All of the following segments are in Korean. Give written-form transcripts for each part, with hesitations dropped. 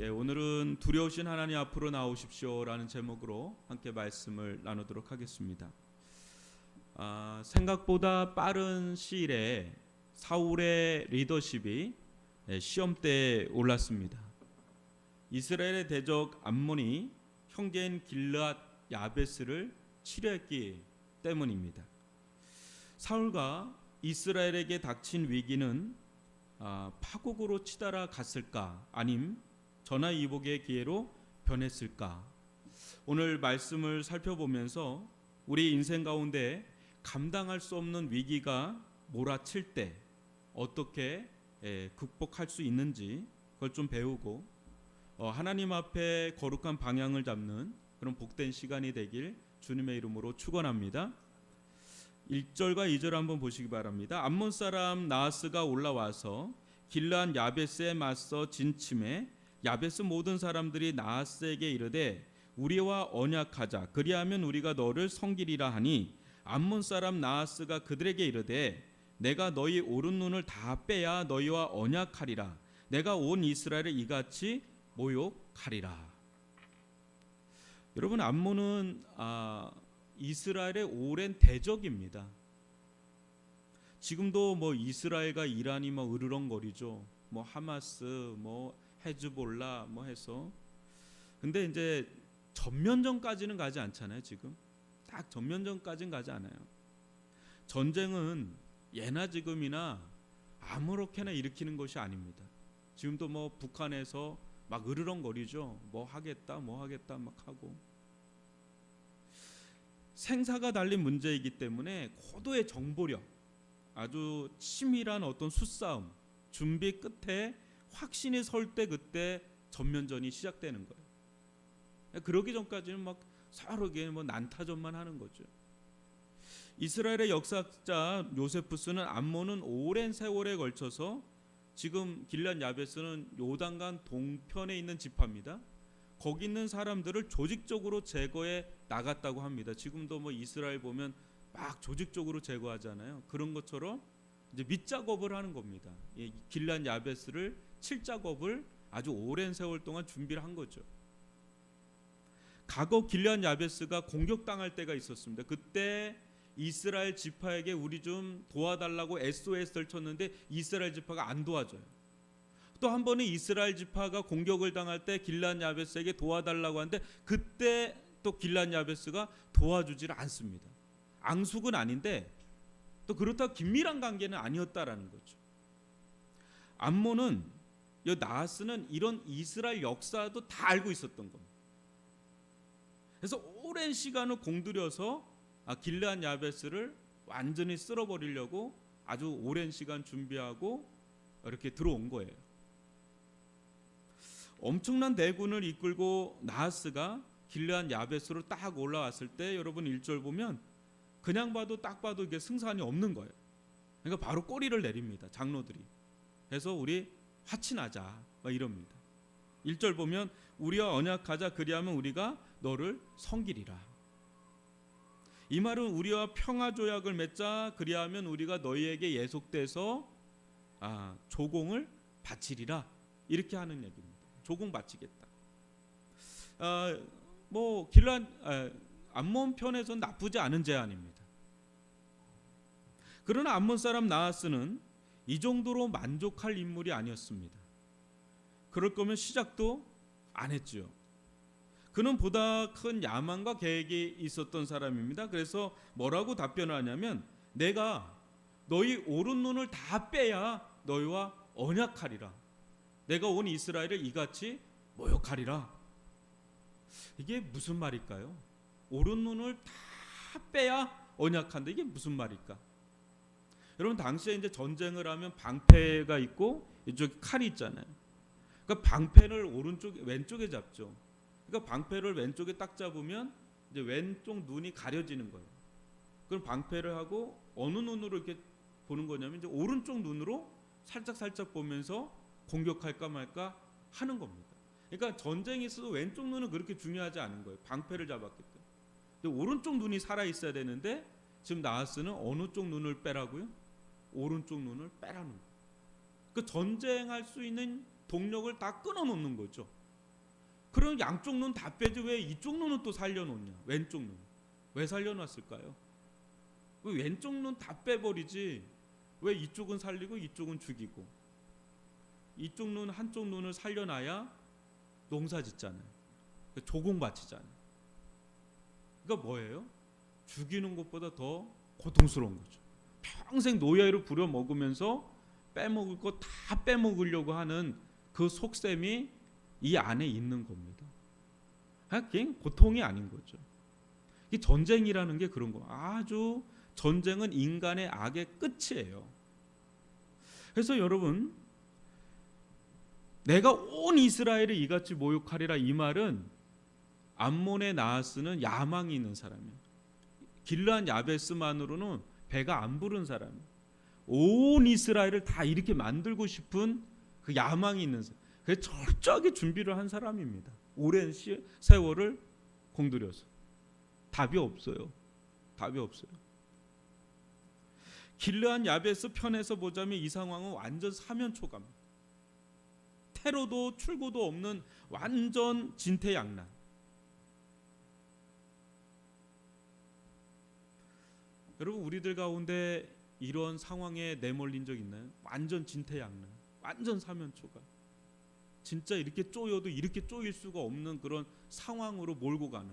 오늘은 두려우신 하나님 앞으로 나오십시오라는 제목으로 함께 말씀을 나누도록 하겠습니다. 생각보다 빠른 시일에 사울의 리더십이 시험대에 올랐습니다. 이스라엘의 대적 암몬이 형제인 길르앗 야베스를 치려했기 때문입니다. 사울과 이스라엘에게 닥친 위기는 파국으로 치달아 갔을까, 아님 전화위복의 기회로 변했을까? 오늘 말씀을 살펴보면서 우리 인생 가운데 감당할 수 없는 위기가 몰아칠 때 어떻게 극복할 수 있는지 그걸 좀 배우고 하나님 앞에 거룩한 방향을 잡는 그런 복된 시간이 되길 주님의 이름으로 축원합니다. 1절과 2절 한번 보시기 바랍니다. 암몬 사람 나하스가 올라와서 길르앗 야베스에 맞서 진침해 야베스 모든 사람들이 나하스에게 이르되 우리와 언약하자, 그리하면 우리가 너를 섬기리라 하니, 암몬 사람 나하스가 그들에게 이르되 내가 너희 오른 눈을 다 빼야 너희와 언약하리라. 내가 온 이스라엘을 이같이 모욕하리라. 여러분, 암몬은 이스라엘의 오랜 대적입니다. 지금도 이스라엘과 이란이 으르렁거리죠. 하마스, 헤즈볼라 해서. 근데 이제 전면전까지는 가지 않잖아요. 지금 딱 전면전까지는 가지 않아요. 전쟁은 예나 지금이나 아무렇게나 일으키는 것이 아닙니다. 지금도 북한에서 으르렁거리죠. 하겠다 하고. 생사가 달린 문제이기 때문에 고도의 정보력, 아주 치밀한 어떤 수싸움, 준비 끝에 확신이 설 때 그때 전면전이 시작되는 거예요. 그러기 전까지는 서로에게 난타전만 하는 거죠. 이스라엘의 역사학자 요세푸스는 암몬은 오랜 세월에 걸쳐서, 지금 길르앗 야베스는 요단강 동편에 있는 지파입니다. 거기 있는 사람들을 조직적으로 제거해 나갔다고 합니다. 지금도 이스라엘 보면 조직적으로 제거하잖아요. 그런 것처럼 이제 밑작업을 하는 겁니다. 길르앗 야베스를 칠 작업을 아주 오랜 세월 동안 준비를 한 거죠. 과거 길르앗 야베스가 공격당할 때가 있었습니다. 그때 이스라엘 지파에게 우리 좀 도와달라고 SOS를 쳤는데 이스라엘 지파가 안 도와줘요. 또 한 번은 이스라엘 지파가 공격을 당할 때 길르앗 야베스에게 도와달라고 하는데 그때 또 길르앗 야베스가 도와주질 않습니다. 앙숙은 아닌데 또 그렇다고 긴밀한 관계는 아니었다라는 거죠. 암몬은, 나하스는 이런 이스라엘 역사도 다 알고 있었던 겁니다. 그래서 오랜 시간을 공들여서 길르앗 야베스를 완전히 쓸어버리려고 아주 오랜 시간 준비하고 이렇게 들어온 거예요. 엄청난 대군을 이끌고 나하스가 길르앗 야베스로 딱 올라왔을 때 여러분 1절 보면 그냥 딱 봐도 이게 승산이 없는 거예요. 그러니까 바로 꼬리를 내립니다. 장로들이. 그래서 우리 화친하자 이럽니다. 1절 보면 우리와 언약하자, 그리하면 우리가 너를 섬기리라. 이 말은 우리와 평화 조약을 맺자, 그리하면 우리가 너희에게 예속돼서 조공을 바치리라, 이렇게 하는 얘기입니다. 조공 바치겠다. 길르앗 암몬 편에서는 나쁘지 않은 제안입니다. 그러나 암몬 사람 나하스는 이 정도로 만족할 인물이 아니었습니다. 그럴 거면 시작도 안 했죠. 그는 보다 큰 야망과 계획이 있었던 사람입니다. 그래서 뭐라고 답변하냐면, 내가 너희 오른 눈을 다 빼야 너희와 언약하리라. 내가 온 이스라엘을 이같이 모욕하리라. 이게 무슨 말일까요? 오른 눈을 다 빼야 언약한다. 이게 무슨 말일까? 여러분, 당시에 이제 전쟁을 하면 방패가 있고 이쪽에 칼이 있잖아요. 그러니까 방패를 왼쪽에 잡죠. 그러니까 방패를 왼쪽에 딱 잡으면 이제 왼쪽 눈이 가려지는 거예요. 그럼 방패를 하고 어느 눈으로 이렇게 보는 거냐면 이제 오른쪽 눈으로 살짝 보면서 공격할까 말까 하는 겁니다. 그러니까 전쟁이 있어도 왼쪽 눈은 그렇게 중요하지 않은 거예요. 방패를 잡았기 때문에. 근데 오른쪽 눈이 살아 있어야 되는데 지금 나하스는 어느 쪽 눈을 빼라고요? 오른쪽 눈을 빼라는 거예요. 그 전쟁할 수 있는 동력을 다 끊어놓는 거죠. 그럼 양쪽 눈 다 빼지 왜 이쪽 눈은 또 살려놓냐? 왼쪽 눈 왜 살려놨을까요? 왜 왼쪽 눈 다 빼버리지 왜 이쪽은 살리고 이쪽은 죽이고, 이쪽 눈 한쪽 눈을 살려놔야 농사 짓잖아요. 조공 바치잖아요. 그러니까 뭐예요? 죽이는 것보다 더 고통스러운 거죠. 평생 노예로 부려먹으면서 빼먹을 거 다 빼먹으려고 하는 그 속셈이 이 안에 있는 겁니다. 그냥 고통이 아닌 거죠. 이 전쟁이라는 게 그런 거. 아주 전쟁은 인간의 악의 끝이에요. 그래서 여러분, 내가 온 이스라엘을 이같이 모욕하리라, 이 말은 암몬의 나하스는 야망이 있는 사람이에요. 길르한 야베스만으로는 배가 안 부른 사람이에요. 온 이스라엘을 다 이렇게 만들고 싶은 그 야망이 있는 사람. 그래서 철저하게 준비를 한 사람입니다. 오랜 세월을 공들여서. 답이 없어요. 답이 없어요. 길르한 야베스 편에서 보자면 이 상황은 완전 사면초가입니다. 테러도 출구도 없는 완전 진퇴양난. 여러분, 우리들 가운데 이런 상황에 내몰린 적 있나요? 완전 진퇴양난, 완전 사면초가. 진짜 이렇게 쪼여도 이렇게 쪼일 수가 없는 그런 상황으로 몰고 가는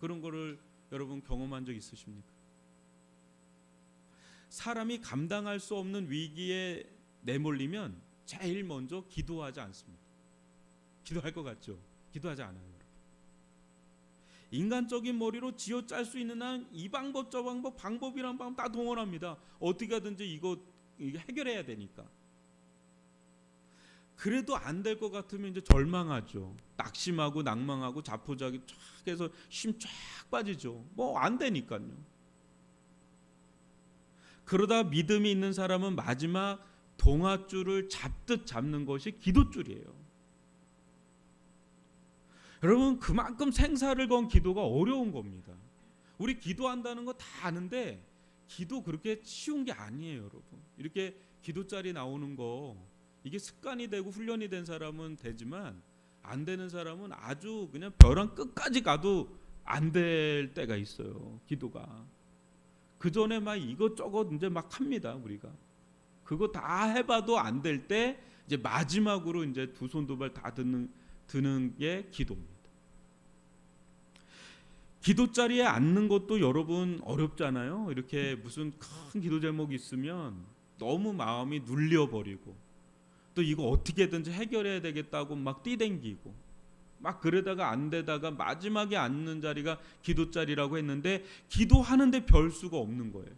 그런 거를 여러분 경험한 적 있으십니까? 사람이 감당할 수 없는 위기에 내몰리면 제일 먼저 기도하지 않습니다. 기도할 것 같죠? 기도하지 않아요. 여러분. 인간적인 머리로 쥐어짤 수 있는 한 이 방법 저 방법, 방법이란 방법 다 동원합니다. 어떻게 하든지 이거 해결해야 되니까. 그래도 안 될 것 같으면 이제 절망하죠. 낙심하고 낭망하고 자포자기 쫙 해서 힘 쫙 빠지죠. 뭐 안 되니까요. 그러다 믿음이 있는 사람은 마지막 동아줄을 잡듯 잡는 것이 기도줄이에요. 여러분, 그만큼 생사를 건 기도가 어려운 겁니다. 우리 기도한다는 거 다 아는데 기도 그렇게 쉬운 게 아니에요, 여러분. 이렇게 기도자리 나오는 거 이게 습관이 되고 훈련이 된 사람은 되지만 안 되는 사람은 아주 그냥 벼랑 끝까지 가도 안 될 때가 있어요. 기도가. 그 전에 막 이것저것 이제 막 합니다, 우리가. 그거 다 해봐도 안 될 때 이제 마지막으로 이제 두 손 두 발 다 드는 게 기도입니다. 기도자리에 앉는 것도 여러분 어렵잖아요. 이렇게 무슨 큰 기도 제목이 있으면 너무 마음이 눌려버리고 또 이거 어떻게든지 해결해야 되겠다고 막 뛰댕기고 막 그러다가 안 되다가 마지막에 앉는 자리가 기도자리라고 했는데 기도하는데 별 수가 없는 거예요.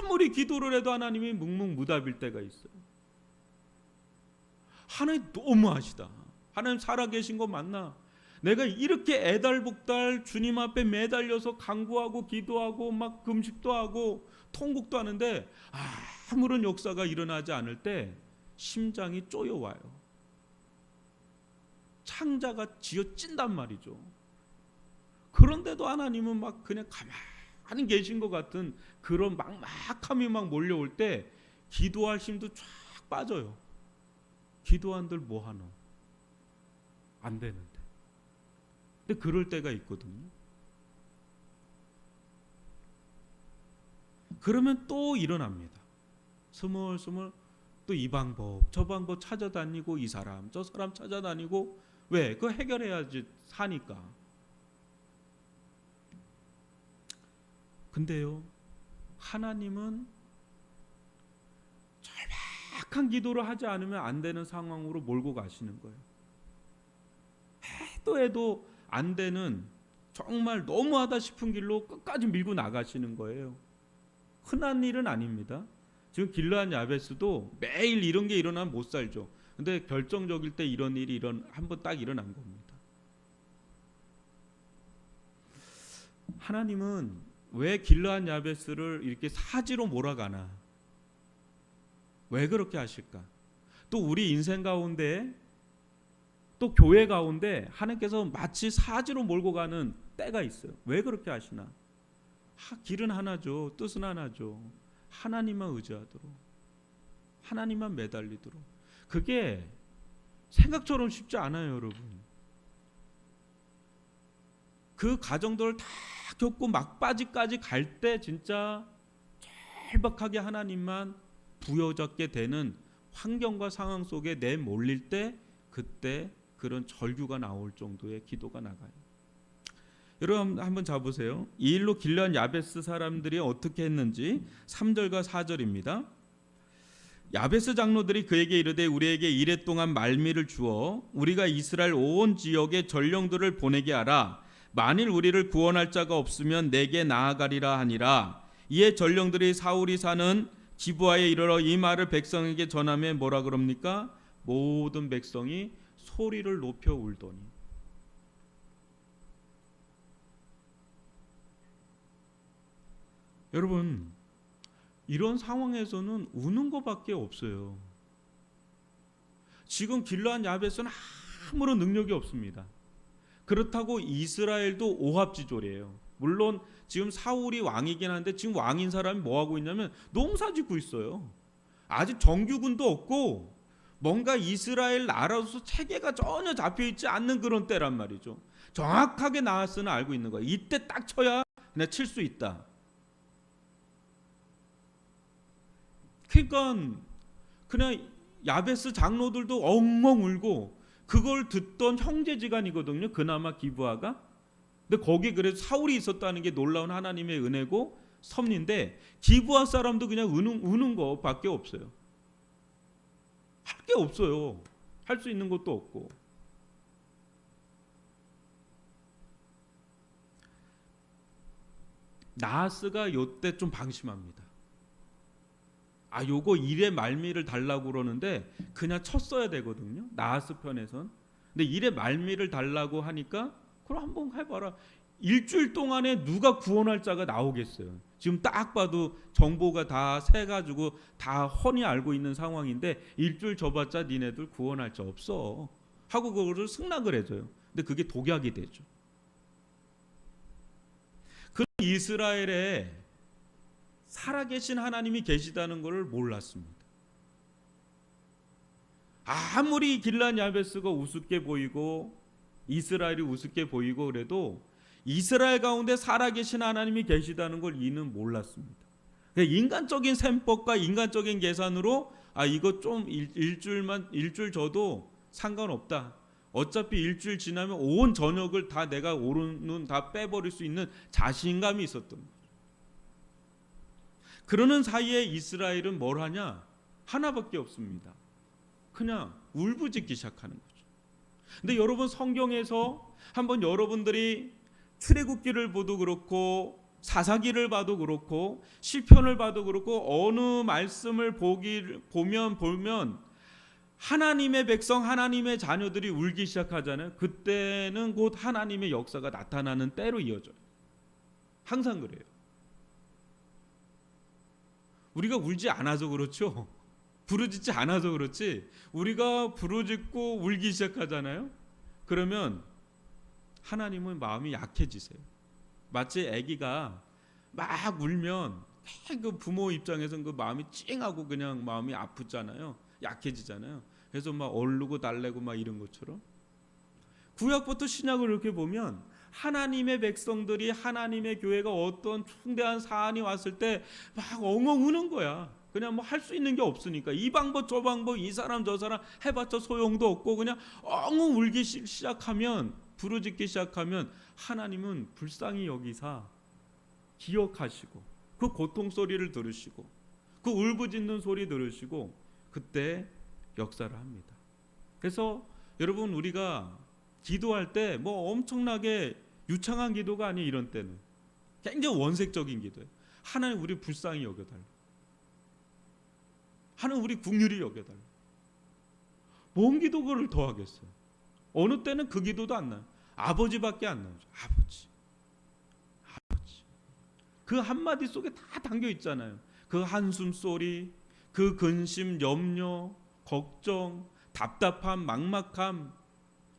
아무리 기도를 해도 하나님이 묵묵무답일 때가 있어요. 하나님 너무하시다. 하나님 살아계신 거 맞나? 내가 이렇게 애달복달 주님 앞에 매달려서 간구하고 기도하고 막 금식도 하고 통곡도 하는데 아무런 역사가 일어나지 않을 때 심장이 쪼여와요. 창자가 쥐어찐단 말이죠. 그런데도 하나님은 막 그냥 가만히 계신 것 같은 그런 막막함이 막 몰려올 때 기도할 힘도 쫙 빠져요. 기도한들 뭐하노? 안 되는데. 근데 그럴 때가 있거든요. 그러면 또 일어납니다. 스멀스멀 또 이 방법 저 방법 찾아다니고 이 사람 저 사람 찾아다니고 왜? 그거 해결해야지 사니까. 근데요, 하나님은 절박한 기도를 하지 않으면 안 되는 상황으로 몰고 가시는 거예요. 해도 안 되는 정말 너무하다 싶은 길로 끝까지 밀고 나가시는 거예요. 흔한 일은 아닙니다. 지금 길르한 야베스도 매일 이런 게 일어나면 못 살죠. 근데 결정적일 때 이런 일이 한번 딱 일어난 겁니다. 하나님은 왜 길르한 야베스를 이렇게 사지로 몰아가나? 왜 그렇게 하실까? 또 우리 인생 가운데 또 교회 가운데 하나님께서 마치 사지로 몰고 가는 때가 있어요. 왜 그렇게 하시나? 길은 하나죠. 뜻은 하나죠. 하나님만 의지하도록, 하나님만 매달리도록. 그게 생각처럼 쉽지 않아요, 여러분. 그 과정들을 다 겪고 막바지까지 갈 때 진짜 절박하게 하나님만 부여잡게 되는 환경과 상황 속에 내몰릴 때, 그때 그런 절규가 나올 정도의 기도가 나가요. 여러분 한번 잡으세요. 이 일로 길르앗 야베스 사람들이 어떻게 했는지 3절과 4절입니다. 야베스 장로들이 그에게 이르되 우리에게 이레 동안 말미를 주어 우리가 이스라엘 온 지역에 전령들을 보내게 하라. 만일 우리를 구원할 자가 없으면 내게 나아가리라 하니라. 이에 전령들이 사울이 사는 기브아에 이르러 이 말을 백성에게 전하며 뭐라 그럽니까? 모든 백성이 소리를 높여 울더니. 여러분, 이런 상황에서는 우는 것밖에 없어요. 지금 길르앗 야베스는 아무런 능력이 없습니다. 그렇다고 이스라엘도 오합지졸이에요. 물론 지금 사울이 왕이긴 한데 지금 왕인 사람이 뭐 하고 있냐면 농사 짓고 있어요. 아직 정규군도 없고 뭔가 이스라엘 나라로서 체계가 전혀 잡혀있지 않는 그런 때란 말이죠. 정확하게 나아스는 알고 있는 거예요. 이때 딱 쳐야 그냥 칠 수 있다. 그러니까 그냥 야베스 장로들도 엉엉 울고, 그걸 듣던 형제지간이거든요. 그나마 기브아가. 근데 거기 그래서 사울이 있었다는 게 놀라운 하나님의 은혜고 섭리인데, 기브아 사람도 그냥 우는 거밖에 없어요. 할 게 없어요. 할 수 있는 것도 없고. 나하스가 요때 좀 방심합니다. 요거 일의 말미를 달라고 그러는데 그냥 쳤어야 되거든요. 나하스 편에선. 근데 일의 말미를 달라고 하니까 그럼 한번 해봐라. 일주일 동안에 누가 구원할 자가 나오겠어요. 지금 딱 봐도 정보가 다 새가지고 다 훤히 알고 있는 상황인데 일주일 줘봤자 니네들 구원할 자 없어 하고 그거를 승낙을 해줘요. 근데 그게 독약이 되죠. 그 이스라엘에 살아계신 하나님이 계시다는 것을 몰랐습니다. 아무리 길르앗 야베스가 우습게 보이고 이스라엘이 우습게 보이고 그래도 이스라엘 가운데 살아계신 하나님이 계시다는 걸 이는 몰랐습니다. 인간적인 셈법과 인간적인 계산으로 이거 좀 일주일 줘도 상관없다. 어차피 일주일 지나면 온 저녁을 다 내가 오른눈 다 빼버릴 수 있는 자신감이 있었던 거예요. 그러는 사이에 이스라엘은 뭘 하냐? 하나밖에 없습니다. 그냥 울부짖기 시작하는 거죠. 근데 여러분 성경에서 한번 여러분들이 출애굽기를 봐도 그렇고 사사기를 봐도 그렇고 시편을 봐도 그렇고 어느 말씀을 보면 하나님의 백성, 하나님의 자녀들이 울기 시작하잖아요. 그때는 곧 하나님의 역사가 나타나는 때로 이어져요. 항상 그래요. 우리가 울지 않아서 그렇죠. 부르짖지 않아서 그렇지. 우리가 부르짖고 울기 시작하잖아요. 그러면 하나님은 마음이 약해지세요. 마치 아기가 막 울면 그 부모 입장에서는 그 마음이 찡하고 그냥 마음이 아프잖아요. 약해지잖아요. 그래서 막 얼르고 달래고 막 이런 것처럼 구약부터 신약을 이렇게 보면 하나님의 백성들이 하나님의 교회가 어떤 중대한 사안이 왔을 때 막 엉엉 우는 거야. 그냥 뭐 할 수 있는 게 없으니까 이 방법 저 방법 이 사람 저 사람 해봤자 소용도 없고 그냥 엉엉 울기 시작하면 부르짖기 시작하면 하나님은 불쌍히 여기사 기억하시고 그 고통 소리를 들으시고 그 울부짖는 소리 들으시고 그때 역사를 합니다. 그래서 여러분 우리가 기도할 때 뭐 엄청나게 유창한 기도가 아니에요. 이런 때는 굉장히 원색적인 기도예요. 하나님 우리 불쌍히 여겨달라. 하나님 우리 긍휼히 여겨달라. 뭔 기도를 더 하겠어요. 어느 때는 그 기도도 안 나요. 아버지밖에 안 나오죠. 아버지. 그 한마디 속에 다 담겨 있잖아요. 그 한숨 소리, 그 근심, 염려, 걱정, 답답함, 막막함,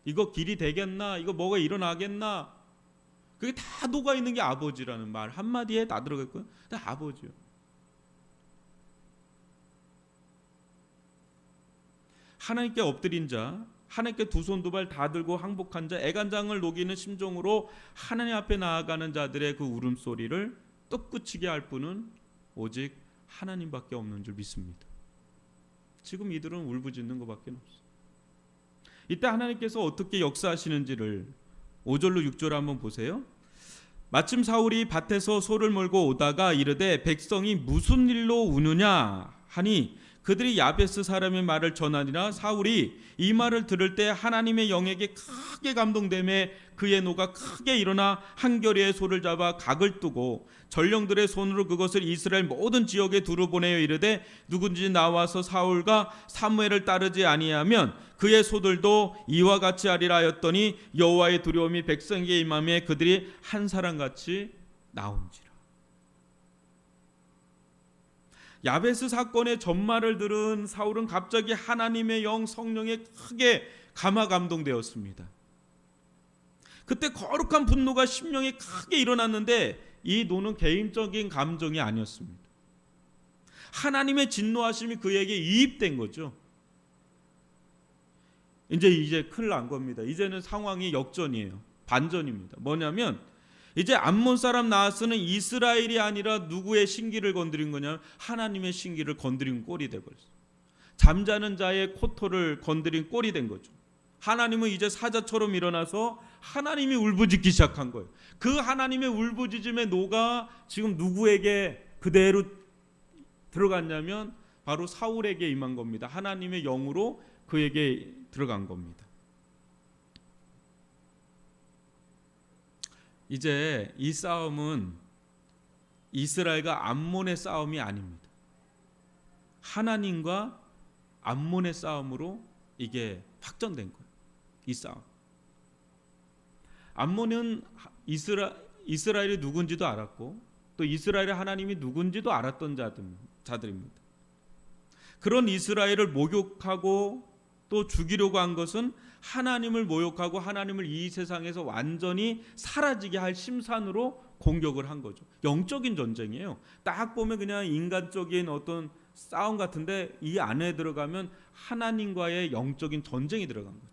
이거 길이 되겠나? 이거 뭐가 일어나겠나? 그게 다 녹아 있는 게 아버지라는 말 한마디에 다 들어가 있고요. 다 아버지요. 하나님께 엎드린 자, 하나님께 두 손 두 발 다 들고 항복한 자, 애간장을 녹이는 심정으로 하나님 앞에 나아가는 자들의 그 울음소리를 뚝끝이게 할 분은 오직 하나님밖에 없는 줄 믿습니다. 지금 이들은 울부짖는 것밖에 없어요. 이때 하나님께서 어떻게 역사하시는지를 5절로 6절 한번 보세요. 마침 사울이 밭에서 소를 몰고 오다가 이르되 백성이 무슨 일로 우느냐 하니 그들이 야베스 사람의 말을 전하니라. 사울이 이 말을 들을 때 하나님의 영에게 크게 감동되매 그의 노가 크게 일어나 한 겨레의 소를 잡아 각을 뜨고 전령들의 손으로 그것을 이스라엘 모든 지역에 두루 보내어 이르되 누군지 나와서 사울과 사무엘을 따르지 아니하면 그의 소들도 이와 같이 하리라 하였더니 여호와의 두려움이 백성에게 임하매 그들이 한 사람같이 나온지라. 야베스 사건의 전말을 들은 사울은 갑자기 하나님의 영 성령에 크게 감화 감동되었습니다. 그때 거룩한 분노가 심령에 크게 일어났는데 이 노는 개인적인 감정이 아니었습니다. 하나님의 진노하심이 그에게 이입된 거죠. 이제 큰일 난 겁니다. 이제는 상황이 역전이에요. 반전입니다. 뭐냐면 이제 암몬 사람 나하스는 이스라엘이 아니라 누구의 신기를 건드린 거냐면 하나님의 신기를 건드린 꼴이 돼버렸어요. 잠자는 자의 코토를 건드린 꼴이 된 거죠. 하나님은 이제 사자처럼 일어나서 하나님이 울부짖기 시작한 거예요. 그 하나님의 울부짖음의 노가 지금 누구에게 그대로 들어갔냐면 바로 사울에게 임한 겁니다. 하나님의 영으로 그에게 들어간 겁니다. 이제 이 싸움은 이스라엘과 암몬의 싸움이 아닙니다. 하나님과 암몬의 싸움으로 이게 확정된 거예요. 이 싸움. 암몬은 이스라엘이 누군지도 알았고 또 이스라엘의 하나님이 누군지도 알았던 자들입니다. 그런 이스라엘을 모욕하고 또 죽이려고 한 것은 하나님을 모욕하고 하나님을 이 세상에서 완전히 사라지게 할 심산으로 공격을 한 거죠. 영적인 전쟁이에요. 딱 보면 그냥 인간적인 어떤 싸움 같은데 이 안에 들어가면 하나님과의 영적인 전쟁이 들어간 거죠.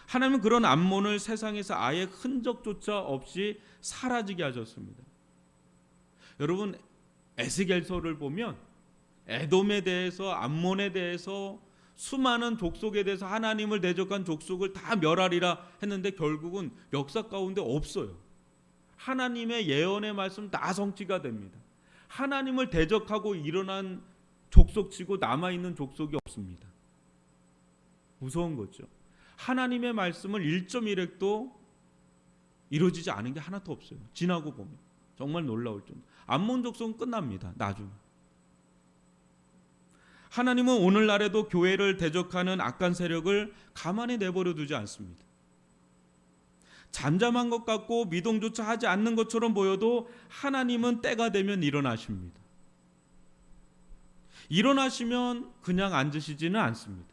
하나님은 그런 암몬을 세상에서 아예 흔적조차 없이 사라지게 하셨습니다. 여러분 에스겔서를 보면 에돔에 대해서 암몬에 대해서 수많은 족속에 대해서 하나님을 대적한 족속을 다 멸하리라 했는데 결국은 역사 가운데 없어요. 하나님의 예언의 말씀 다 성취가 됩니다. 하나님을 대적하고 일어난 족속치고 남아있는 족속이 없습니다. 무서운 거죠. 하나님의 말씀을 1.1획도 이루어지지 않은 게 하나도 없어요. 지나고 보면 정말 놀라울 정도. 암몬 족속은 끝납니다. 나중에. 하나님은 오늘날에도 교회를 대적하는 악한 세력을 가만히 내버려 두지 않습니다. 잠잠한 것 같고 미동조차 하지 않는 것처럼 보여도 하나님은 때가 되면 일어나십니다. 일어나시면 그냥 앉으시지는 않습니다.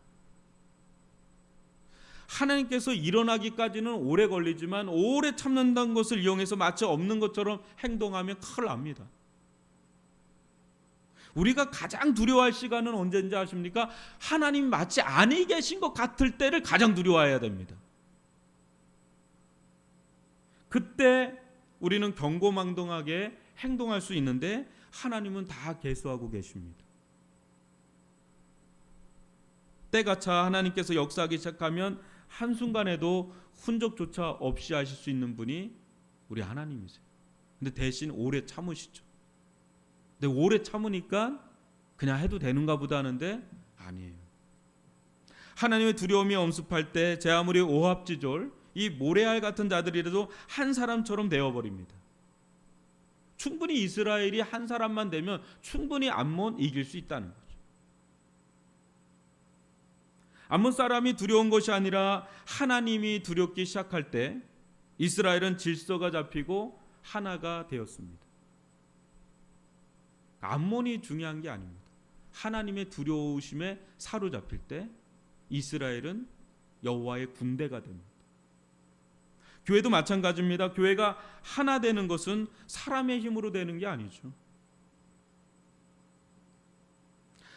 하나님께서 일어나기까지는 오래 걸리지만 오래 참는다는 것을 이용해서 마치 없는 것처럼 행동하면 큰일 납니다. 우리가 가장 두려워할 시간은 언제인지 아십니까? 하나님 마치 안에 계신 것 같을 때를 가장 두려워해야 됩니다. 그때 우리는 경고망동하게 행동할 수 있는데 하나님은 다 계수하고 계십니다. 때가 차 하나님께서 역사하기 시작하면 한순간에도 흔적조차 없이 하실 수 있는 분이 우리 하나님이세요. 근데 대신 오래 참으시죠. 근데 오래 참으니까 그냥 해도 되는가 보다 하는데 아니에요. 하나님의 두려움이 엄습할 때 제 아무리 오합지졸 이 모레알 같은 자들이라도 한 사람처럼 되어버립니다. 충분히 이스라엘이 한 사람만 되면 충분히 암몬 이길 수 있다는 거죠. 암몬 사람이 두려운 것이 아니라 하나님이 두렵기 시작할 때 이스라엘은 질서가 잡히고 하나가 되었습니다. 암몬이 중요한 게 아닙니다. 하나님의 두려우심에 사로잡힐 때 이스라엘은 여호와의 군대가 됩니다. 교회도 마찬가지입니다. 교회가 하나 되는 것은 사람의 힘으로 되는 게 아니죠.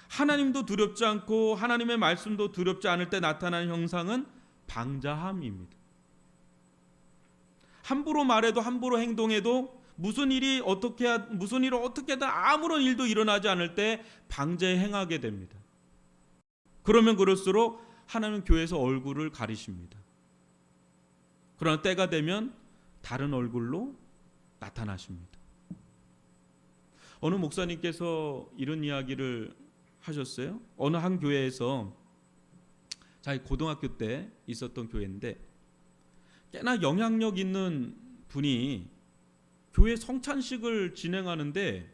하나님도 두렵지 않고 하나님의 말씀도 두렵지 않을 때 나타나는 형상은 방자함입니다. 함부로 말해도 함부로 행동해도 무슨 일을 어떻게든 아무런 일도 일어나지 않을 때 방자에 행하게 됩니다. 그러면 그럴수록 하나님 교회에서 얼굴을 가리십니다. 그러나 때가 되면 다른 얼굴로 나타나십니다. 어느 목사님께서 이런 이야기를 하셨어요. 어느 한 교회에서 자기 고등학교 때 있었던 교회인데 꽤나 영향력 있는 분이 교회 성찬식을 진행하는데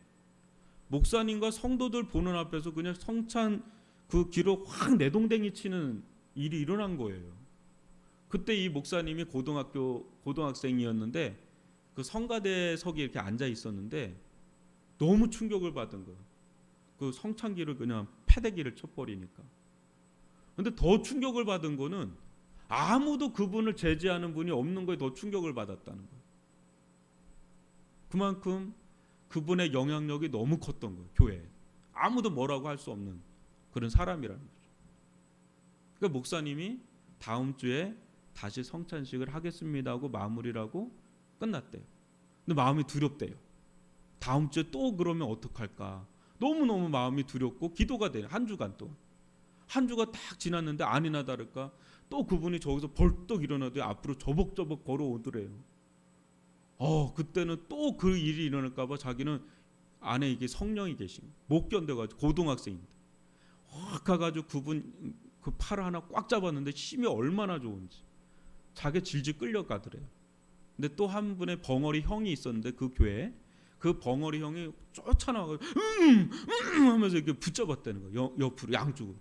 목사님과 성도들 보는 앞에서 그냥 성찬 그 귀로 확 내동댕이 치는 일이 일어난 거예요. 그때 이 목사님이 고등학생이었는데 그 성가대석에 이렇게 앉아 있었는데 너무 충격을 받은 거예요. 그 성찬기를 그냥 패대기를 쳐버리니까. 근데 더 충격을 받은 거는 아무도 그분을 제지하는 분이 없는 거에 더 충격을 받았다는 거예요. 그만큼 그분의 영향력이 너무 컸던 거예요. 교회에. 아무도 뭐라고 할 수 없는 그런 사람이라는 거죠. 그러니까 목사님이 다음 주에 다시 성찬식을 하겠습니다 하고 마무리를 하고 끝났대요. 근데 마음이 두렵대요. 다음 주에 또 그러면 어떡할까. 너무너무 마음이 두렵고 기도가 돼요. 한 주간 또. 한 주가 딱 지났는데 아니나 다를까 또 그분이 저기서 벌떡 일어나도 앞으로 저벅저벅 걸어오더래요. 그때는 또 그 일이 일어날까 봐 자기는 안에 이게 성령이 계신 못 견뎌가지고 고등학생인데 확 가가지고 그분 그 팔을 하나 꽉 잡았는데 힘이 얼마나 좋은지 자기 질질 끌려가더래요. 근데 또 한 분의 벙어리 형이 있었는데 그 교회에 그 벙어리 형이 쫓아나가지고 하면서 이렇게 붙잡았다는 거예요. 옆으로 양쪽으로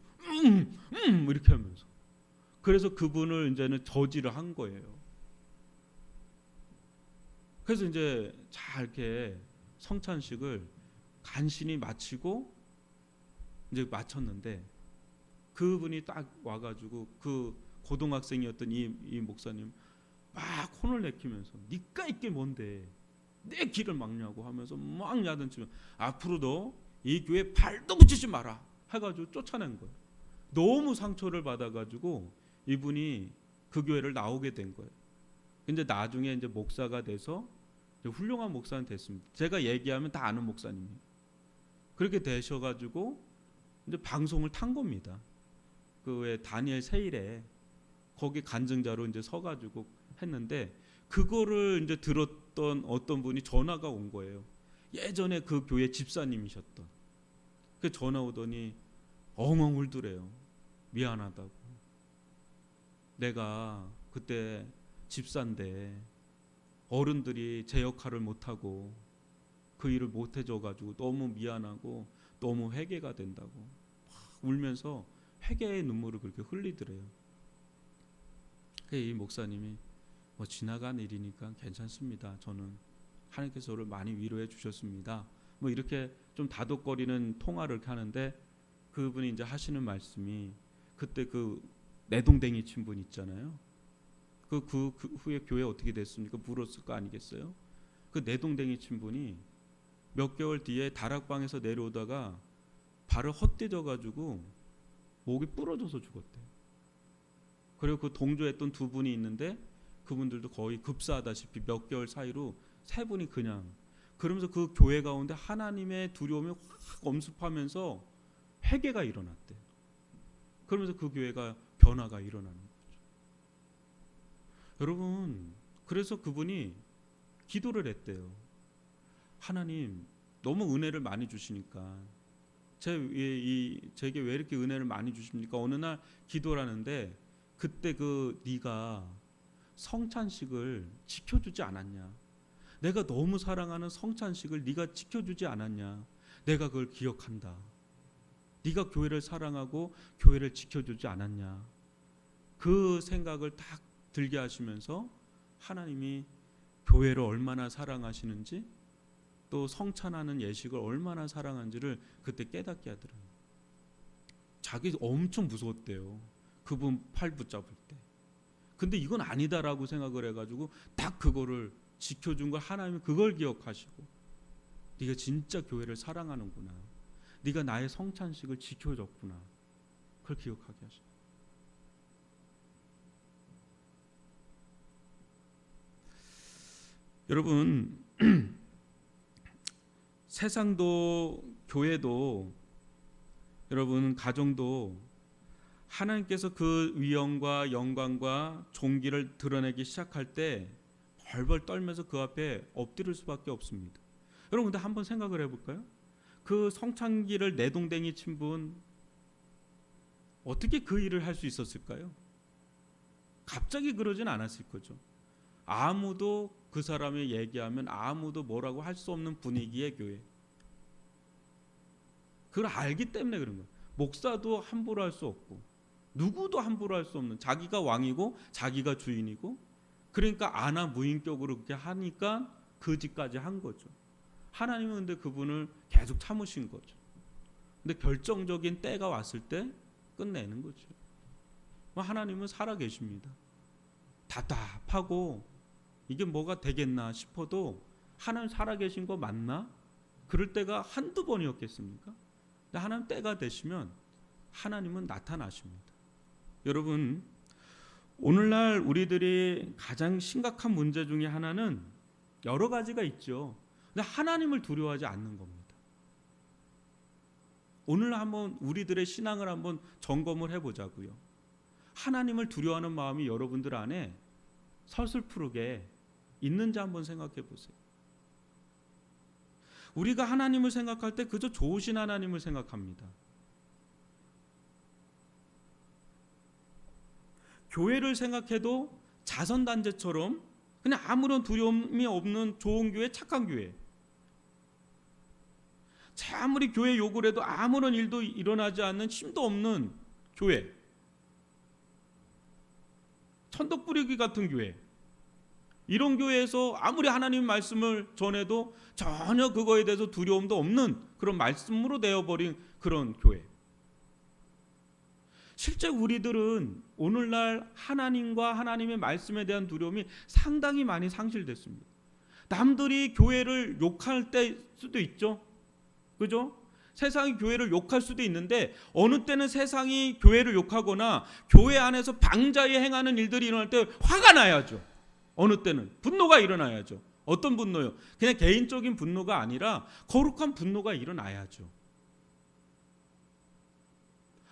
이렇게 하면서. 그래서 그분을 이제는 저지를 한 거예요. 그래서 이제 잘 이렇게 성찬식을 간신히 마치고 이제 마쳤는데 그분이 딱 와가지고 그 고등학생이었던 이 목사님 막 혼을 내키면서 니까 이게 뭔데 내 길을 막냐고 하면서 막 야단치면 앞으로도 이 교회 발도 붙이지 마라 해가지고 쫓아낸 거예요. 너무 상처를 받아가지고 이분이 그 교회를 나오게 된 거예요. 근데 나중에 이제 목사가 돼서 이제 훌륭한 목사는 됐습니다. 제가 얘기하면 다 아는 목사님이에요. 그렇게 되셔가지고 이제 방송을 탄 겁니다. 그 왜 다니엘 세일에 거기 간증자로 이제 서가지고 했는데 그거를 이제 들었던 어떤 분이 전화가 온 거예요. 예전에 그 교회 집사님이셨던. 그 전화 오더니 엉엉 울더래요. 미안하다고. 내가 그때 집사인데 어른들이 제 역할을 못하고 그 일을 못해줘가지고 너무 미안하고 너무 회개가 된다고 막 울면서 회개의 눈물을 그렇게 흘리더래요. 이 목사님이 뭐 지나간 일이니까 괜찮습니다. 저는 하나님께서 저를 많이 위로해 주셨습니다. 뭐 이렇게 좀 다독거리는 통화를 하는데 그분이 이제 하시는 말씀이 그때 그 내동댕이 친 분 있잖아요. 그 후에 교회 어떻게 됐습니까? 물었을 거 아니겠어요? 그 내동댕이 친 분이 몇 개월 뒤에 다락방에서 내려오다가 발을 헛디뎌 가지고 목이 부러져서 죽었대요. 그리고 그 동조했던 두 분이 있는데 그분들도 거의 급사하다시피 몇 개월 사이로 세 분이 그냥 그러면서 그 교회 가운데 하나님의 두려움이 확 엄습하면서 회개가 일어났대요. 그러면서 그 교회가 변화가 일어나는 거죠. 여러분, 그래서 그분이 기도를 했대요. 하나님, 너무 은혜를 많이 주시니까 제게 왜 이렇게 은혜를 많이 주십니까? 어느 날 기도를 하는데 그때 네가 성찬식을 지켜주지 않았냐? 내가 너무 사랑하는 성찬식을 네가 지켜주지 않았냐? 내가 그걸 기억한다. 네가 교회를 사랑하고 교회를 지켜주지 않았냐? 그 생각을 딱 들게 하시면서 하나님이 교회를 얼마나 사랑하시는지 또 성찬하는 예식을 얼마나 사랑하는지를 그때 깨닫게 하더라고요. 자기 엄청 무서웠대요. 그분 팔 붙잡을 때. 근데 이건 아니다라고 생각을 해가지고 딱 그거를 지켜준 걸 하나님이 그걸 기억하시고 네가 진짜 교회를 사랑하는구나. 네가 나의 성찬식을 지켜줬구나. 그걸 기억하게 하십니다. 여러분, 세상도 교회도 여러분 가정도 하나님께서 그 위엄과 영광과 존귀를 드러내기 시작할 때 벌벌 떨면서 그 앞에 엎드릴 수밖에 없습니다. 여러분 근데 한번 생각을 해볼까요? 그 성찬기를 내동댕이 친 분 어떻게 그 일을 할 수 있었을까요? 갑자기 그러진 않았을 거죠. 아무도 그 사람이 얘기하면 아무도 뭐라고 할 수 없는 분위기의 교회. 그걸 알기 때문에 그런 거예요. 목사도 함부로 할 수 없고 누구도 함부로 할 수 없는, 자기가 왕이고 자기가 주인이고, 그러니까 아나 무인격으로 그렇게 하니까 그 짓까지 한 거죠. 하나님은 근데 그분을 계속 참으신 거죠. 근데 결정적인 때가 왔을 때 끝내는 거죠. 하나님은 살아 계십니다. 답답하고 이게 뭐가 되겠나 싶어도 하나님 살아 계신 거 맞나? 그럴 때가 한두 번이었겠습니까? 근데 하나님 때가 되시면 하나님은 나타나십니다. 여러분, 오늘날 우리들이 가장 심각한 문제 중에 하나는 여러 가지가 있죠. 근데 하나님을 두려워하지 않는 겁니다. 오늘 한번 우리들의 신앙을 한번 점검을 해보자고요. 하나님을 두려워하는 마음이 여러분들 안에 서슬프르게 있는지 한번 생각해 보세요. 우리가 하나님을 생각할 때 그저 좋으신 하나님을 생각합니다. 교회를 생각해도 자선단체처럼 그냥 아무런 두려움이 없는 좋은 교회, 착한 교회. 아무리 교회 욕을 해도 아무런 일도 일어나지 않는 힘도 없는 교회. 천덕 뿌리기 같은 교회. 이런 교회에서 아무리 하나님 말씀을 전해도 전혀 그거에 대해서 두려움도 없는 그런 말씀으로 되어버린 그런 교회. 실제 우리들은 오늘날 하나님과 하나님의 말씀에 대한 두려움이 상당히 많이 상실됐습니다. 남들이 교회를 욕할 때 수도 있죠. 그죠? 세상이 교회를 욕할 수도 있는데 어느 때는 세상이 교회를 욕하거나 교회 안에서 방자에 행하는 일들이 일어날 때 화가 나야죠. 어느 때는 분노가 일어나야죠. 어떤 분노요? 그냥 개인적인 분노가 아니라 거룩한 분노가 일어나야죠.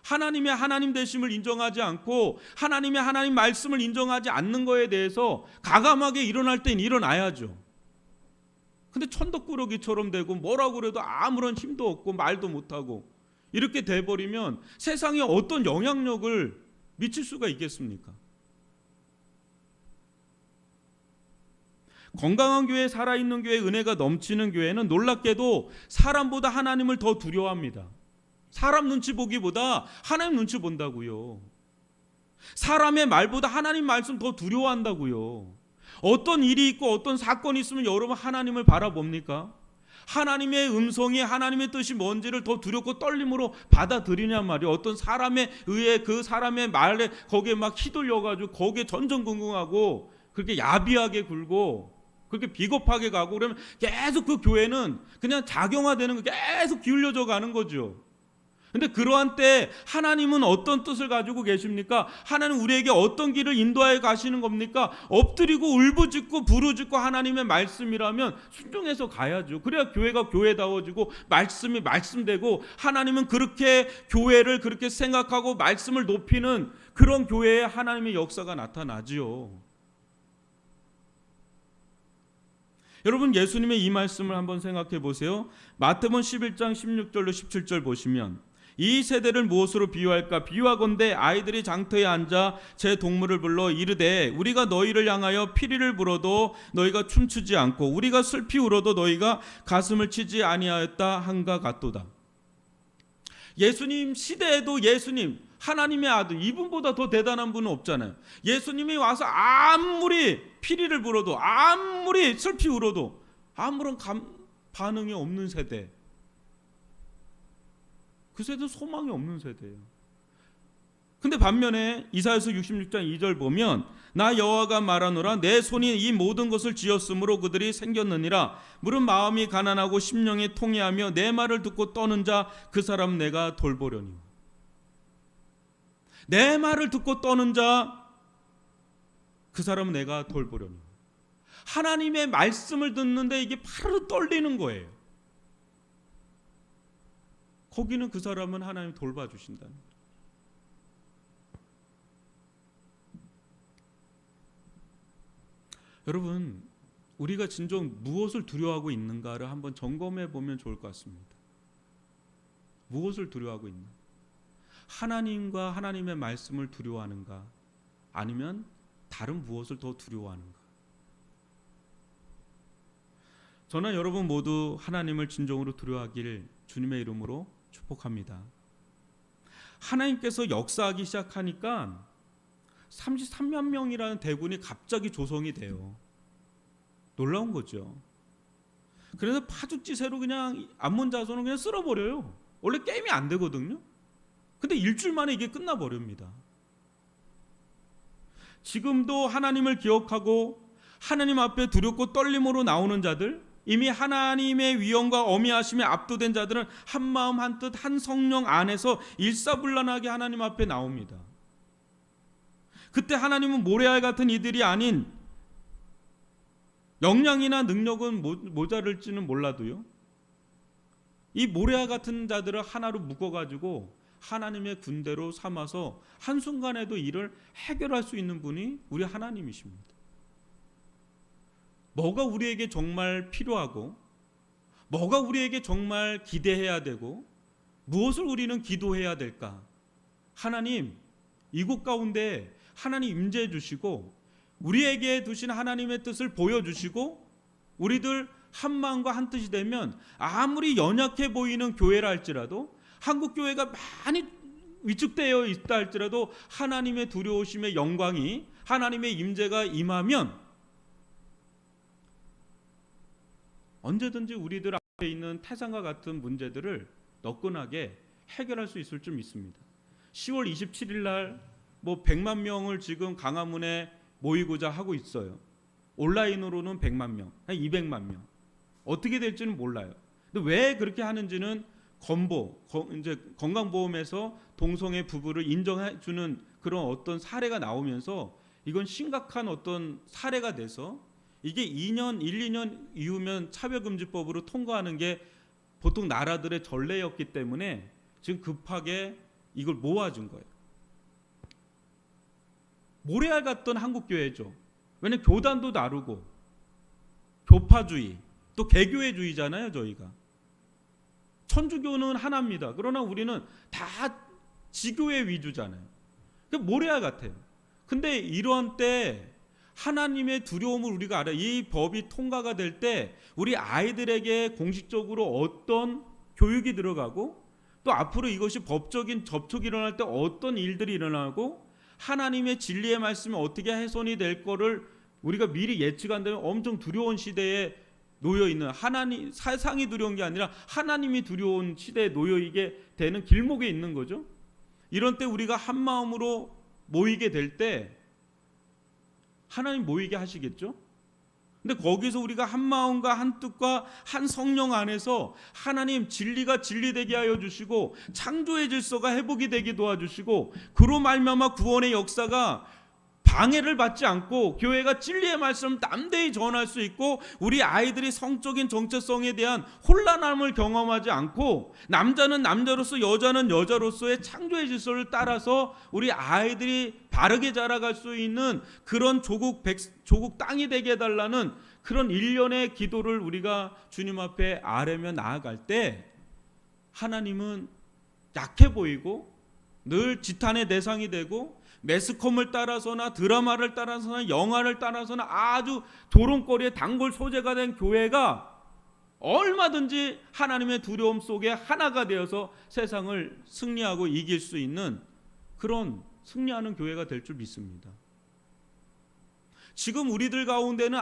하나님의 하나님 되심을 인정하지 않고 하나님의 하나님 말씀을 인정하지 않는 거에 대해서 가감하게 일어날 땐 일어나야죠. 근데 천덕꾸러기처럼 되고 뭐라고 그래도 아무런 힘도 없고 말도 못하고 이렇게 돼버리면 세상에 어떤 영향력을 미칠 수가 있겠습니까? 건강한 교회, 살아있는 교회, 은혜가 넘치는 교회는 놀랍게도 사람보다 하나님을 더 두려워합니다. 사람 눈치 보기보다 하나님 눈치 본다고요. 사람의 말보다 하나님 말씀 더 두려워한다고요. 어떤 일이 있고 어떤 사건이 있으면 여러분 하나님을 바라봅니까? 하나님의 음성이 하나님의 뜻이 뭔지를 더 두렵고 떨림으로 받아들이냔 말이에요. 어떤 사람에 의해 그 사람의 말에 거기에 막 휘둘려가지고 거기에 전전긍긍하고 그렇게 야비하게 굴고 그렇게 비겁하게 가고 그러면 계속 그 교회는 그냥 작용화되는 거 계속 기울여져 가는 거죠. 근데 그러한 때 하나님은 어떤 뜻을 가지고 계십니까? 하나님 우리에게 어떤 길을 인도하여 가시는 겁니까? 엎드리고 울부짖고 부르짖고 하나님의 말씀이라면 순종해서 가야죠. 그래야 교회가 교회다워지고 말씀이 말씀되고 하나님은 그렇게 교회를 그렇게 생각하고 말씀을 높이는 그런 교회에 하나님의 역사가 나타나지요. 여러분 예수님의 이 말씀을 한번 생각해 보세요. 마태복음 11장 16절로 17절 보시면 이 세대를 무엇으로 비유할까? 비유하건대 아이들이 장터에 앉아 제 동물을 불러 이르되 우리가 너희를 향하여 피리를 불어도 너희가 춤추지 않고 우리가 슬피 울어도 너희가 가슴을 치지 아니하였다 한가 같도다. 예수님 시대에도 예수님 하나님의 아들 이분보다 더 대단한 분은 없잖아요. 예수님이 와서 아무리 피리를 불어도 아무리 슬피 울어도 아무런 반응이 없는 세대. 그 세대는 소망이 없는 세대예요. 근데 반면에 이사야서 66장 2절 보면 나 여호와가 말하노라. 내 손이 이 모든 것을 지었으므로 그들이 생겼느니라. 물은 마음이 가난하고 심령이 통회하며 내 말을 듣고 떠는 자 그 사람 내가 돌보려니. 내 말을 듣고 떠는 자 그 사람은 내가 돌보려니. 하나님의 말씀을 듣는데 이게 바로 떨리는 거예요. 거기는 그 사람은 하나님 돌봐주신다는 거예요. 여러분, 우리가 진정 무엇을 두려워하고 있는가를 한번 점검해 보면 좋을 것 같습니다. 무엇을 두려워하고 있나? 하나님과 하나님의 말씀을 두려워하는가? 아니면 다른 무엇을 더 두려워하는가? 저는 여러분 모두 하나님을 진정으로 두려워하기를 주님의 이름으로 축복합니다. 하나님께서 역사하기 시작하니까 33만 명이라는 대군이 갑자기 조성이 돼요. 놀라운 거죠. 그래서 파죽지세로 그냥 암몬 자손을 그냥 쓸어버려요. 원래 게임이 안 되거든요. 근데 일주일 만에 이게 끝나버립니다. 지금도 하나님을 기억하고 하나님 앞에 두렵고 떨림으로 나오는 자들, 이미 하나님의 위엄과 어미하심에 압도된 자들은 한 마음 한 뜻 한 성령 안에서 일사불란하게 하나님 앞에 나옵니다. 그때 하나님은 모래알 같은 이들이 아닌, 역량이나 능력은 모자랄지는 몰라도요, 이 모래알 같은 자들을 하나로 묶어가지고 하나님의 군대로 삼아서 한순간에도 일을 해결할 수 있는 분이 우리 하나님이십니다. 뭐가 우리에게 정말 필요하고, 뭐가 우리에게 정말 기대해야 되고, 무엇을 우리는 기도해야 될까? 하나님, 이곳 가운데 하나님 임재해 주시고 우리에게 두신 하나님의 뜻을 보여주시고, 우리들 한 마음과 한 뜻이 되면 아무리 연약해 보이는 교회라 할지라도, 한국 교회가 많이 위축되어 있다 할지라도 하나님의 두려우심의 영광이, 하나님의 임재가 임하면 언제든지 우리들 앞에 있는 태산과 같은 문제들을 너끈하게 해결할 수 있을 줄 믿습니다. 10월 27일 날 100만 명을 지금 강화문에 모이고자 하고 있어요. 온라인으로는 100만 명, 한 200만 명. 어떻게 될지는 몰라요. 근데 왜 그렇게 하는지는 이제 건강보험에서 동성애 부부를 인정해 주는 그런 어떤 사례가 나오면서 이건 심각한 어떤 사례가 돼서 이게 1, 2년 이후면 차별금지법으로 통과하는 게 보통 나라들의 전례였기 때문에 지금 급하게 이걸 모아준 거예요. 모래알 같던 한국교회죠. 왜냐하면 교단도 다르고 교파주의, 또 개교회주의잖아요. 저희가 천주교는 하나입니다. 그러나 우리는 다 지교회 위주잖아요. 모래알 같아요. 근데 이런 때 하나님의 두려움을 우리가 알아요. 이 법이 통과가 될 때 우리 아이들에게 공식적으로 어떤 교육이 들어가고, 또 앞으로 이것이 법적인 접촉이 일어날 때 어떤 일들이 일어나고, 하나님의 진리의 말씀이 어떻게 훼손이 될 거를 우리가 미리 예측한다면 엄청 두려운 시대에 놓여 있는, 하나님, 세상이 두려운 게 아니라 하나님이 두려운 시대에 놓여 있게 되는 길목에 있는 거죠. 이런 때 우리가 한 마음으로 모이게 될 때 하나님 모이게 하시겠죠. 근데 거기서 우리가 한 마음과 한 뜻과 한 성령 안에서 하나님 진리가 진리되게 하여 주시고, 창조의 질서가 회복이 되게 도와주시고, 그로 말미암아 구원의 역사가 방해를 받지 않고 교회가 진리의 말씀을 담대히 전할 수 있고, 우리 아이들이 성적인 정체성에 대한 혼란함을 경험하지 않고, 남자는 남자로서 여자는 여자로서의 창조의 질서를 따라서 우리 아이들이 바르게 자라갈 수 있는 그런 조국 땅이 되게 해달라는 그런 일련의 기도를 우리가 주님 앞에 아뢰며 나아갈 때, 하나님은 약해 보이고 늘 지탄의 대상이 되고, 매스컴을 따라서나 드라마를 따라서나 영화를 따라서나 아주 조롱거리의 단골 소재가 된 교회가 얼마든지 하나님의 두려움 속에 하나가 되어서 세상을 승리하고 이길 수 있는 그런 승리하는 교회가 될 줄 믿습니다. 지금 우리들 가운데는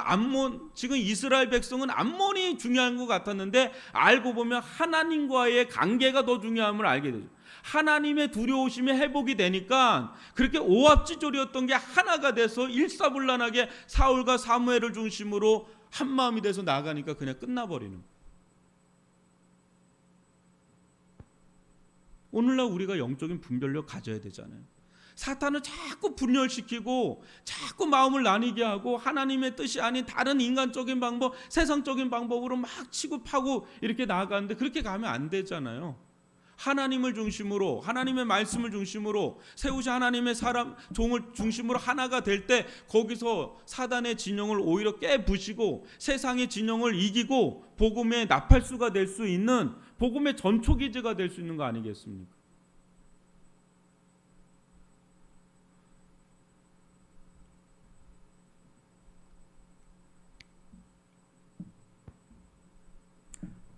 지금 이스라엘 백성은 암몬이 중요한 것 같았는데, 알고 보면 하나님과의 관계가 더 중요함을 알게 되죠. 하나님의 두려우심이 회복이 되니까 그렇게 오합지졸이었던 게 하나가 돼서 일사불란하게 사울과 사무엘을 중심으로 한 마음이 돼서 나아가니까 그냥 끝나버리는 거예요. 오늘날 우리가 영적인 분별력 가져야 되잖아요. 사탄은 자꾸 분열시키고 자꾸 마음을 나뉘게 하고 하나님의 뜻이 아닌 다른 인간적인 방법, 세상적인 방법으로 막 치고 파고 이렇게 나아가는데 그렇게 가면 안 되잖아요. 하나님을 중심으로, 하나님의 말씀을 중심으로 세우신 하나님의 사람 종을 중심으로 하나가 될 때 거기서 사단의 진영을 오히려 깨부시고 세상의 진영을 이기고 복음의 나팔수가 될 수 있는, 복음의 전초기지가 될 수 있는 거 아니겠습니까?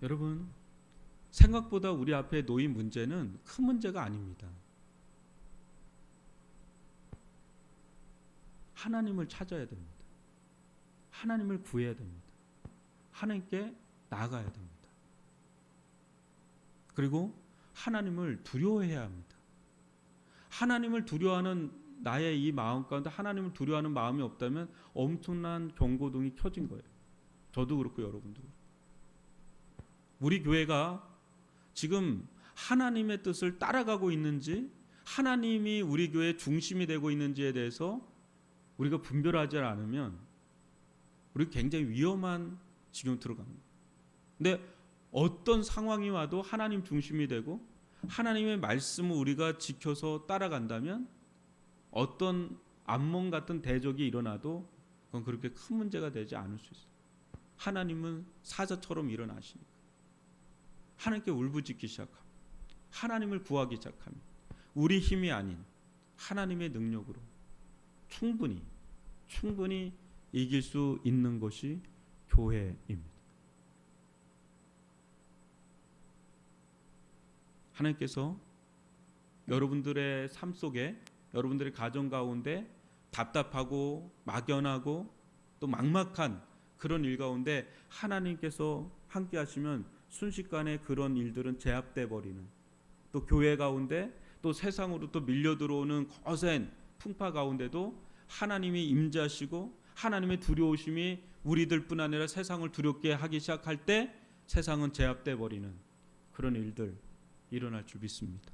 여러분, 생각보다 우리 앞에 놓인 문제는 큰 문제가 아닙니다. 하나님을 찾아야 됩니다. 하나님을 구해야 됩니다. 하나님께 나아가야 됩니다. 그리고 하나님을 두려워해야 합니다. 하나님을 두려워하는 나의 이 마음 가운데 하나님을 두려워하는 마음이 없다면 엄청난 경고등이 켜진 거예요. 저도 그렇고 여러분도 그렇고. 우리 교회가 지금 하나님의 뜻을 따라가고 있는지, 하나님이 우리 교회의 중심이 되고 있는지에 대해서 우리가 분별하지 않으면 우리 굉장히 위험한 지경 들어갑니다. 근데 어떤 상황이 와도 하나님 중심이 되고 하나님의 말씀을 우리가 지켜서 따라간다면 어떤 암몽 같은 대적이 일어나도 그건 그렇게 큰 문제가 되지 않을 수 있어요. 하나님은 사자처럼 일어나시니까. 하나님께 울부짖기 시작합니다. 하나님을 구하기 시작합니다. 우리 힘이 아닌 하나님의 능력으로 충분히 이길 수 있는 것이 교회입니다. 하나님께서 여러분들의 삶 속에, 여러분들의 가정 가운데 답답하고 막연하고 또 막막한 그런 일 가운데 하나님께서 함께 하시면 순식간에 그런 일들은 제압돼 버리는, 또 교회 가운데 또 세상으로 또 밀려 들어오는 거센 풍파 가운데도 하나님이 임재하시고 하나님의 두려우심이 우리들뿐 아니라 세상을 두렵게 하기 시작할 때 세상은 제압돼 버리는 그런 일들 일어날 줄 믿습니다.